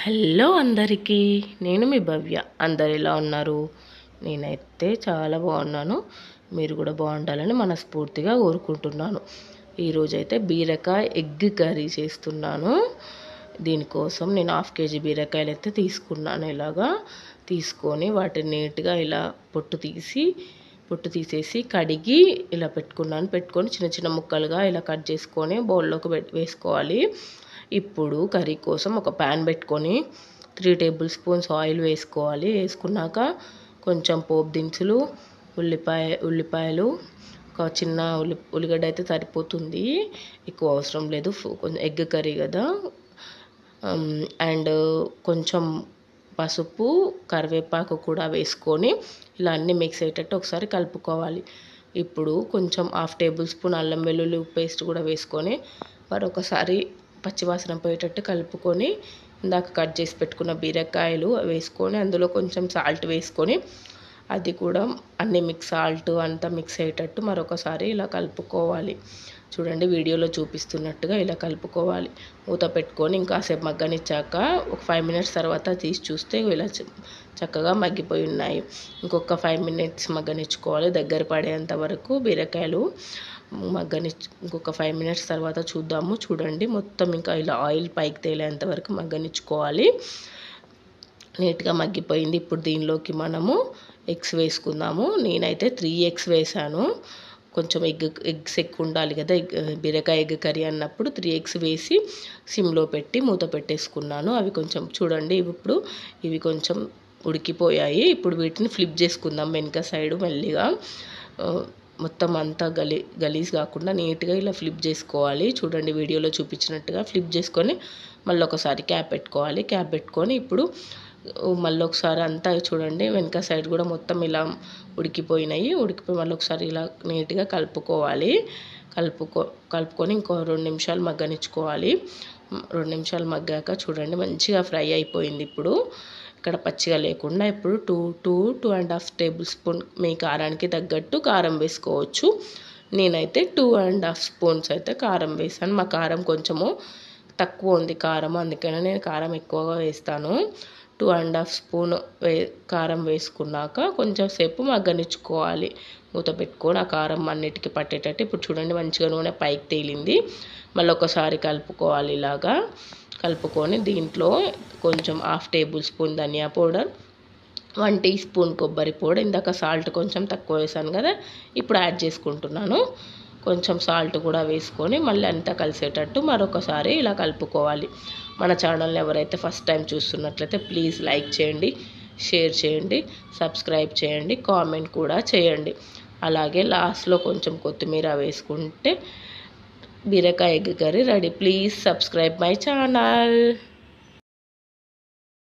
Hello అందరికీ, నేను మీ భవ్య. అందరు ఎలా ఉన్నారు? నేనైతే చాలా బాగున్నాను. మీరు కూడా బాగుండాలని మనస్ఫూర్తిగా కోరుకుంటున్నాను. ఈరోజైతే బీరకాయ ఎగ్ కర్రీ చేస్తున్నాను. దీనికోసం నేను 1/2 kg బీరకాయలు అయితే తీసుకున్నాను. ఇలాగా తీసుకొని వాటిని నీట్గా ఇలా పొట్టు తీసేసి కడిగి ఇలా పెట్టుకొని చిన్న చిన్న ముక్కలుగా ఇలా కట్ చేసుకొని బౌల్లోకి వేసుకోవాలి. ఇప్పుడు కర్రీ కోసం ఒక ప్యాన్ పెట్టుకొని 3 టేబుల్ స్పూన్స్ ఆయిల్ వేసుకోవాలి. వేసుకున్నాక కొంచెం పోపు దినుసులు, ఉల్లిపాయలు, ఒక చిన్న ఉల్లిగడ్డ అయితే సరిపోతుంది, ఎక్కువ అవసరం లేదు. కొంచెం ఎగ్ కర్రీ కదా. అండ్ కొంచెం పసుపు, కరివేపాకు కూడా వేసుకొని ఇలా అన్నీ మిక్స్ అయ్యేటట్టు ఒకసారి కలుపుకోవాలి. ఇప్పుడు కొంచెం 1/2 టేబుల్ స్పూన్ అల్లం వెల్లుల్లి పేస్ట్ కూడా వేసుకొని మరొకసారి పచ్చివాసన పోయేటట్టు కలుపుకొని ఇందాక కట్ చేసి పెట్టుకున్న బీరకాయలు వేసుకొని అందులో కొంచెం సాల్ట్ వేసుకొని అది కూడా అన్ని సాల్ట్ అంతా మిక్స్ అయ్యేటట్టు మరొకసారి ఇలా కలుపుకోవాలి. చూడండి, వీడియోలో చూపిస్తున్నట్టుగా ఇలా కలుపుకోవాలి. మూత పెట్టుకొని ఇంకాసేపు మగ్గనిచ్చాక ఒక 5 మినిట్స్ తర్వాత తీసి చూస్తే ఇలా చక్కగా మగ్గిపోయి ఉన్నాయి. ఇంకొక 5 మినిట్స్ మగ్గనిచ్చుకోవాలి, దగ్గర పడేంత వరకు బీరకాయలు ఇంకొక 5 మినిట్స్ తర్వాత చూద్దాము. చూడండి, మొత్తం ఇంకా ఇలా ఆయిల్ పైకి తేలేంత వరకు మగ్గనిచ్చుకోవాలి. నీట్గా మగ్గిపోయింది. ఇప్పుడు దీనిలోకి మనము ఎగ్స్ వేసుకుందాము. నేనైతే 3 ఎగ్స్ వేసాను. కొంచెం ఎగ్స్ ఎక్కువ ఉండాలి కదా, బీరకాయ ఎగ్ కర్రీ అన్నప్పుడు 3 ఎగ్స్ వేసి సిమ్లో పెట్టి మూత పెట్టేసుకున్నాను. అవి కొంచెం చూడండి, ఇప్పుడు ఇవి కొంచెం ఉడికిపోయాయి. ఇప్పుడు వీటిని ఫ్లిప్ చేసుకుందాం వెనక సైడు మెల్లిగా. మొత్తం అంతా గలీజ్ కాకుండా నీట్గా ఇలా ఫ్లిప్ చేసుకోవాలి. చూడండి, వీడియోలో చూపించినట్టుగా ఫ్లిప్ చేసుకొని మళ్ళీ ఒకసారి క్యాప్ పెట్టుకోవాలి. క్యాప్ పెట్టుకొని ఇప్పుడు మళ్ళీ ఒకసారి అంతా చూడండి, వెనక సైడ్ కూడా మొత్తం ఇలా ఉడికిపోయి మళ్ళీ ఒకసారి ఇలా నీట్గా కలుపుకోవాలి. కలుపుకొని ఇంకో 2 నిమిషాలు మగ్గనిచ్చుకోవాలి. 2 నిమిషాలు మగ్గాక చూడండి, మంచిగా ఫ్రై అయిపోయింది. ఇప్పుడు ఇక్కడ పచ్చిగా లేకుండా ఇప్పుడు 2.5 టేబుల్ స్పూన్ మీ కారానికి తగ్గట్టు కారం వేసుకోవచ్చు. నేనైతే 2.5 స్పూన్స్ అయితే కారం వేసాను. మా కారం కొంచెము తక్కువ ఉంది కారం, అందుకని నేను కారం ఎక్కువగా వేస్తాను. 2.5 స్పూన్ కారం వేసుకున్నాక కొంచెం సేపు మగ్గనిచ్చుకోవాలి. మూత పెట్టుకొని ఆ కారం అన్నిటికీ పట్టేటట్టు. ఇప్పుడు చూడండి, మంచిగా నూనె పైకి తేలింది. మళ్ళీ ఒకసారి కలుపుకోవాలి. ఇలాగా కలుపుకొని దీంట్లో కొంచెం 1/2 టేబుల్ స్పూన్ ధనియా పౌడర్, 1 టీ స్పూన్ కొబ్బరి పొడి, ఇందాక సాల్ట్ కొంచెం తక్కువ వేసాను కదా, ఇప్పుడు యాడ్ చేసుకుంటున్నాను. కొంచెం సాల్ట్ కూడా వేసుకొని మళ్ళీ అంతా కలిసేటట్టు మరొకసారి ఇలా కలుపుకోవాలి. మన ఛానల్ని ఎవరైతే ఫస్ట్ టైం చూస్తున్నట్లయితే ప్లీజ్ లైక్ చేయండి, షేర్ చేయండి, సబ్స్క్రైబ్ చేయండి, కామెంట్ కూడా చేయండి. అలాగే లాస్ట్లో కొంచెం కొత్తిమీర వేసుకుంటే బీరకాయ egg curry ready. Please subscribe my channel.